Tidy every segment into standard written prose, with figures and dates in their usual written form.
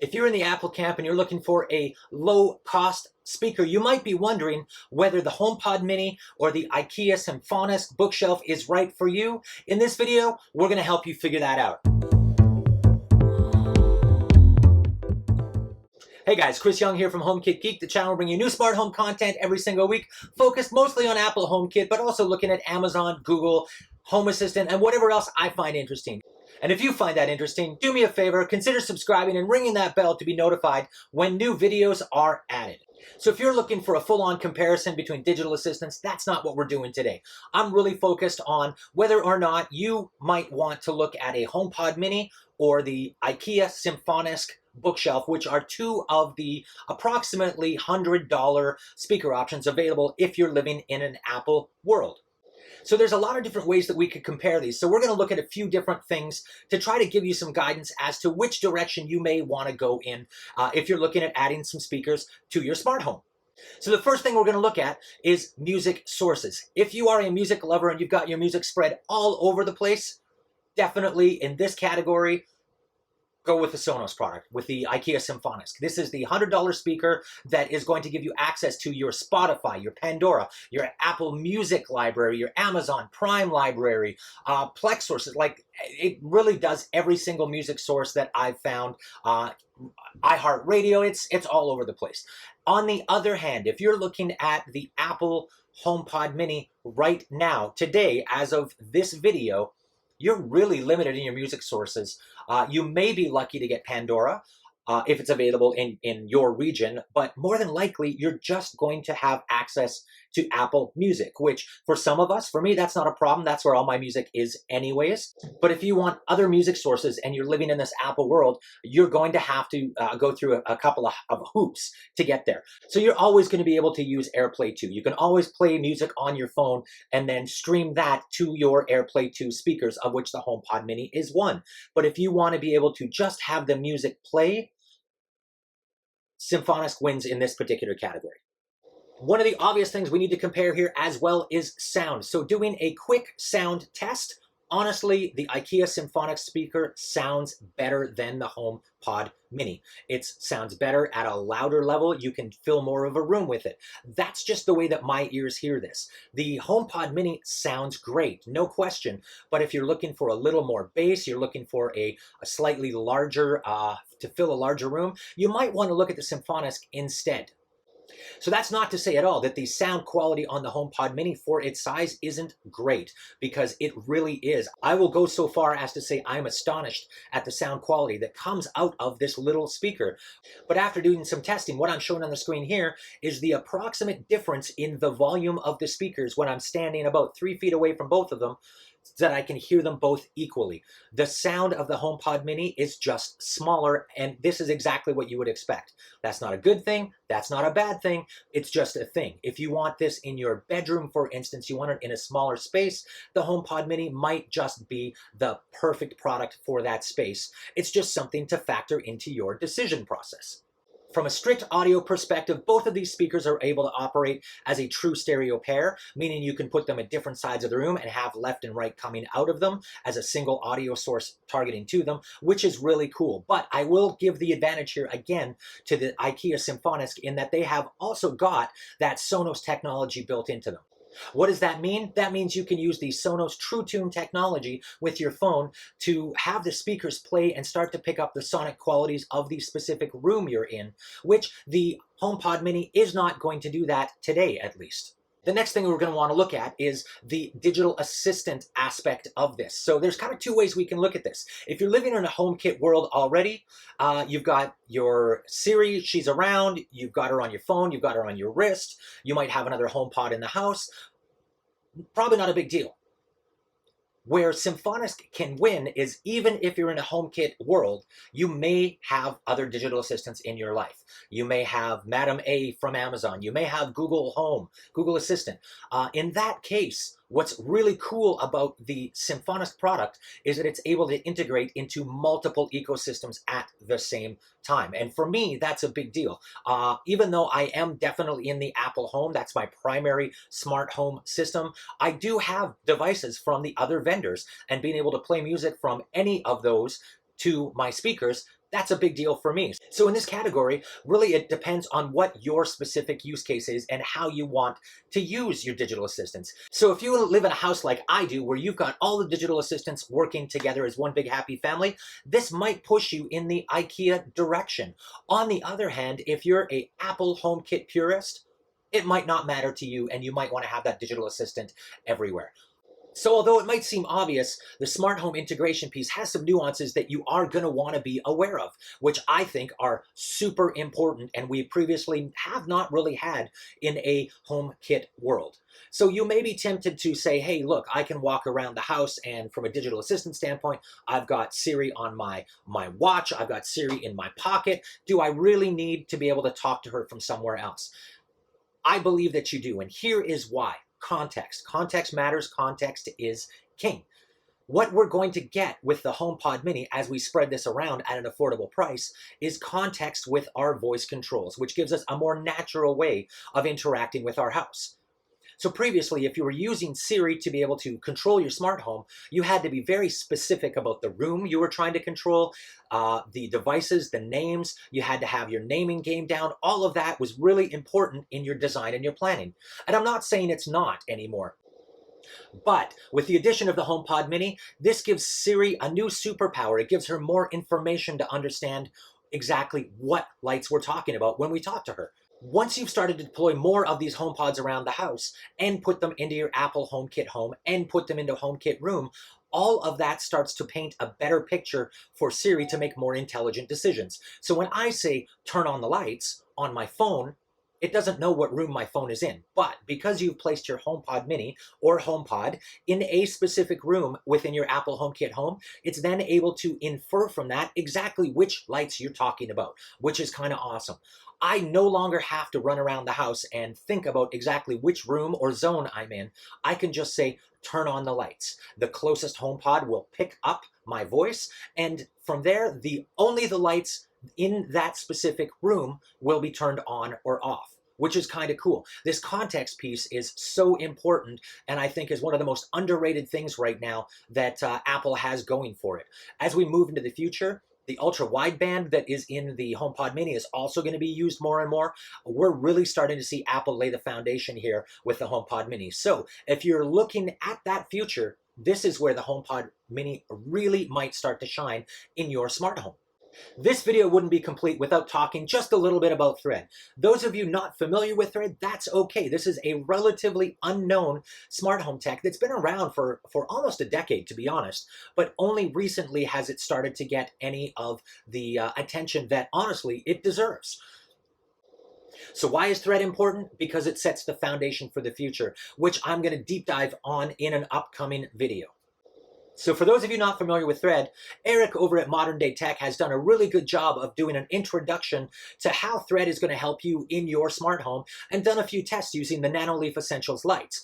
If you're in the Apple camp and you're looking for a low-cost speaker, you might be wondering whether the HomePod Mini or the Ikea Symfonisk Bookshelf is right for you. In this video, we're going to help you figure that out. Hey guys, Chris Young here from Homekitgeek, the channel bringing you new smart home content every single week, focused mostly on Apple HomeKit, but also looking at Amazon, Google, Home Assistant, and whatever else I find interesting. And if you find that interesting, do me a favor, consider subscribing and ringing that bell to be notified when new videos are added. So if you're looking for a full-on comparison between digital assistants, that's not what we're doing today. I'm really focused on whether or not you might want to look at a HomePod Mini or the Ikea Symfonisk Bookshelf, which are two of the approximately $100 speaker options available if you're living in an Apple world. So there's a lot of different ways that we could compare these. So we're going to look at a few different things to try to give you some guidance as to which direction you may want to go in if you're looking at adding some speakers to your smart home. So the first thing we're going to look at is music sources. If you are a music lover and you've got your music spread all over the place, definitely in this category, go with the Sonos product, with the Ikea Symfonisk. This is the $100 speaker that is going to give you access to your Spotify, your Pandora, your Apple Music library, your Amazon Prime library, Plex sources. Like, it really does every single music source that I've found. iHeartRadio, it's all over the place. On the other hand, if you're looking at the Apple HomePod Mini right now, today, as of this video, you're really limited in your music sources. You may be lucky to get Pandora if it's available in your region, but more than likely, you're just going to have access to Apple Music, which for some of us, for me, that's not a problem. That's where all my music is anyways. But if you want other music sources and you're living in this Apple world, you're going to have to go through a couple of hoops to get there. So you're always going to be able to use AirPlay 2. You can always play music on your phone and then stream that to your AirPlay 2 speakers, of which the HomePod Mini is one. But if you want to be able to just have the music play, Symfonisk wins in this particular category. One of the obvious things we need to compare here as well is sound. So doing a quick sound test, honestly, the Ikea Symfonisk speaker sounds better than the HomePod Mini. It sounds better at a louder level. You can fill more of a room with it. That's just the way that my ears hear this. The HomePod Mini sounds great, no question. But if you're looking for a little more bass, you're looking for a slightly larger, to fill a larger room, you might want to look at the Symfonisk instead. So that's not to say at all that the sound quality on the HomePod Mini for its size isn't great, because it really is. I will go so far as to say I'm astonished at the sound quality that comes out of this little speaker. But after doing some testing, what I'm showing on the screen here is the approximate difference in the volume of the speakers when I'm standing about 3 feet away from both of them, so that I can hear them both equally. The sound of the HomePod Mini is just smaller, and this is exactly what you would expect. That's not a good thing. That's not a bad thing. It's just a thing. If you want this in your bedroom, for instance, you want it in a smaller space, the HomePod Mini might just be the perfect product for that space. It's just something to factor into your decision process. From a strict audio perspective, both of these speakers are able to operate as a true stereo pair, meaning you can put them at different sides of the room and have left and right coming out of them as a single audio source targeting to them, which is really cool. But I will give the advantage here again to the Ikea Symfonisk in that they have also got that Sonos technology built into them. What does that mean? That means you can use the Sonos TrueTune technology with your phone to have the speakers play and start to pick up the sonic qualities of the specific room you're in, which the HomePod Mini is not going to do that today, at least. The next thing we're going to want to look at is the digital assistant aspect of this. So there's kind of two ways we can look at this. If you're living in a HomeKit world already, you've got your Siri, she's around, you've got her on your phone, you've got her on your wrist, you might have another HomePod in the house. Probably not a big deal. Where Symfonisk can win is even if you're in a HomeKit world, you may have other digital assistants in your life. You may have Madam A from Amazon. You may have Google Home, Google Assistant. In that case, what's really cool about the Symfonisk product is that it's able to integrate into multiple ecosystems at the same time. And for me, that's a big deal. Even though I am definitely in the Apple Home, that's my primary smart home system, I do have devices from the other vendors, and being able to play music from any of those to my speakers That's a big deal for me. So in this category, really it depends on what your specific use case is and how you want to use your digital assistants. So if you live in a house like I do, where you've got all the digital assistants working together as one big happy family, this might push you in the IKEA direction. On the other hand, if you're a Apple HomeKit purist, it might not matter to you and you might want to have that digital assistant everywhere. So although it might seem obvious, the smart home integration piece has some nuances that you are going to want to be aware of, which I think are super important and we previously have not really had in a HomeKit world. So you may be tempted to say, hey, look, I can walk around the house and from a digital assistant standpoint, I've got Siri on my watch, I've got Siri in my pocket. Do I really need to be able to talk to her from somewhere else? I believe that you do, and here is why. Context. Context matters. Context is king. What we're going to get with the HomePod Mini as we spread this around at an affordable price is context with our voice controls, which gives us a more natural way of interacting with our house. So previously, if you were using Siri to be able to control your smart home, you had to be very specific about the room you were trying to control, the devices, the names. You had to have your naming game down. All of that was really important in your design and your planning. And I'm not saying it's not anymore. But with the addition of the HomePod Mini, this gives Siri a new superpower. It gives her more information to understand exactly what lights we're talking about when we talk to her. Once you've started to deploy more of these HomePods around the house and put them into your Apple HomeKit Home and put them into HomeKit Room, all of that starts to paint a better picture for Siri to make more intelligent decisions. So when I say turn on the lights on my phone, it doesn't know what room my phone is in. But because you've placed your HomePod Mini or HomePod in a specific room within your Apple HomeKit Home, it's then able to infer from that exactly which lights you're talking about, which is kind of awesome. I no longer have to run around the house and think about exactly which room or zone I'm in. I can just say, turn on the lights. The closest HomePod will pick up my voice, and from there, only the lights in that specific room will be turned on or off, which is kind of cool. This context piece is so important, and I think is one of the most underrated things right now that Apple has going for it. As we move into the future, the ultra wideband that is in the HomePod Mini is also going to be used more and more. We're really starting to see Apple lay the foundation here with the HomePod Mini. So if you're looking at that future, this is where the HomePod Mini really might start to shine in your smart home. This video wouldn't be complete without talking just a little bit about Thread. Those of you not familiar with Thread, that's okay. This is a relatively unknown smart home tech that's been around for almost a decade, to be honest, but only recently has it started to get any of the attention that, honestly, it deserves. So why is Thread important? Because it sets the foundation for the future, which I'm going to deep dive on in an upcoming video. So for those of you not familiar with Thread, Eric over at Modern Day Tech has done a really good job of doing an introduction to how Thread is going to help you in your smart home and done a few tests using the Nanoleaf Essentials lights.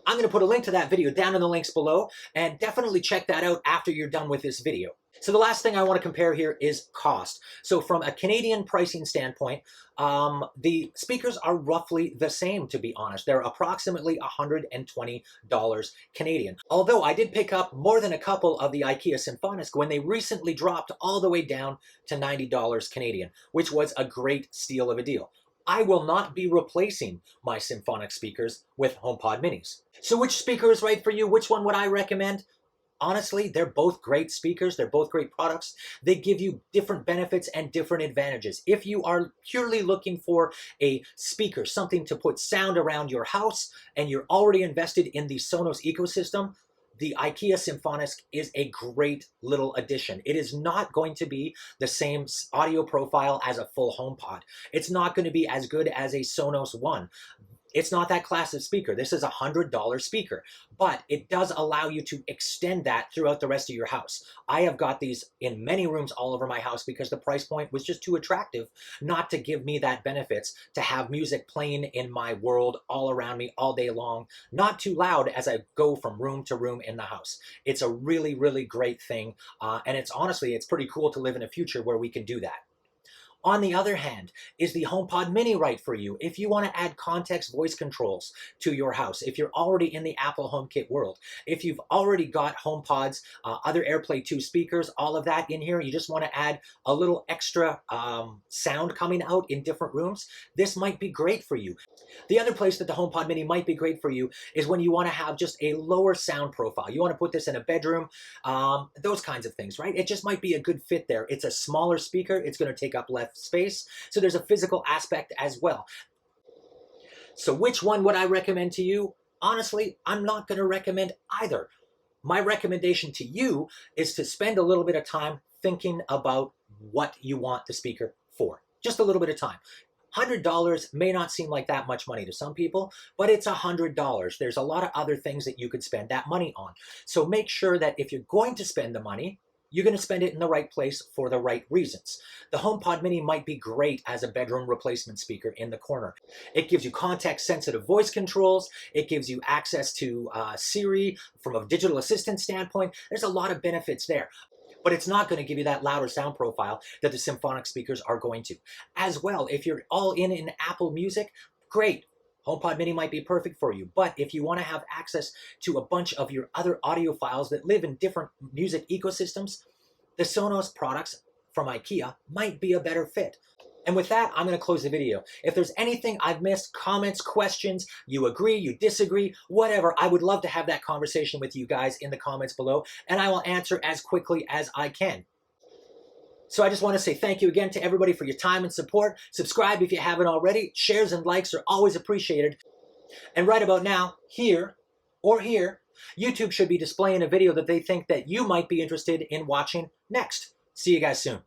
I'm going to put a link to that video down in the links below, and definitely check that out after you're done with this video. So the last thing I want to compare here is cost. So from a Canadian pricing standpoint, the speakers are roughly the same, to be honest. They're approximately $120 Canadian. Although I did pick up more than a couple of the Ikea Symfonisk when they recently dropped all the way down to $90 Canadian, which was a great steal of a deal. I will not be replacing my Symfonisk speakers with HomePod Minis. So which speaker is right for you? Which one would I recommend? Honestly, they're both great speakers. They're both great products. They give you different benefits and different advantages. If you are purely looking for a speaker, something to put sound around your house, and you're already invested in the Sonos ecosystem, the Ikea Symfonisk is a great little addition. It is not going to be the same audio profile as a full HomePod. It's not going to be as good as a Sonos One. It's not that class of speaker. This is a $100 speaker, but it does allow you to extend that throughout the rest of your house. I have got these in many rooms all over my house because the price point was just too attractive not to give me that benefits, to have music playing in my world all around me all day long, not too loud as I go from room to room in the house. It's a really, really great thing, and it's honestly, it's pretty cool to live in a future where we can do that. On the other hand, is the HomePod Mini right for you? If you want to add context voice controls to your house, if you're already in the Apple HomeKit world, if you've already got HomePods, other AirPlay 2 speakers, all of that in here, you just want to add a little extra sound coming out in different rooms, this might be great for you. The other place that the HomePod Mini might be great for you is when you want to have just a lower sound profile. You want to put this in a bedroom, those kinds of things, right? It just might be a good fit there. It's a smaller speaker. It's going to take up less space. So there's a physical aspect as well. So which one would I recommend to you? Honestly, I'm not going to recommend either. My recommendation to you is to spend a little bit of time thinking about what you want the speaker for. Just a little bit of time. $100 may not seem like that much money to some people, but it's $100. There's a lot of other things that you could spend that money on. So make sure that if you're going to spend the money, you're going to spend it in the right place for the right reasons. The HomePod Mini might be great as a bedroom replacement speaker in the corner. It gives you context-sensitive voice controls. It gives you access to Siri from a digital assistant standpoint. There's a lot of benefits there. But it's not going to give you that louder sound profile that the Symfonisk speakers are going to. As well, if you're all in Apple Music, great. HomePod Mini might be perfect for you. But if you want to have access to a bunch of your other audio files that live in different music ecosystems, the Sonos products from Ikea might be a better fit. And with that, I'm going to close the video. If there's anything I've missed, comments, questions, you agree, you disagree, whatever, I would love to have that conversation with you guys in the comments below, and I will answer as quickly as I can. So I just want to say thank you again to everybody for your time and support. Subscribe if you haven't already. Shares and likes are always appreciated. And right about now, here or here, YouTube should be displaying a video that they think that you might be interested in watching next. See you guys soon.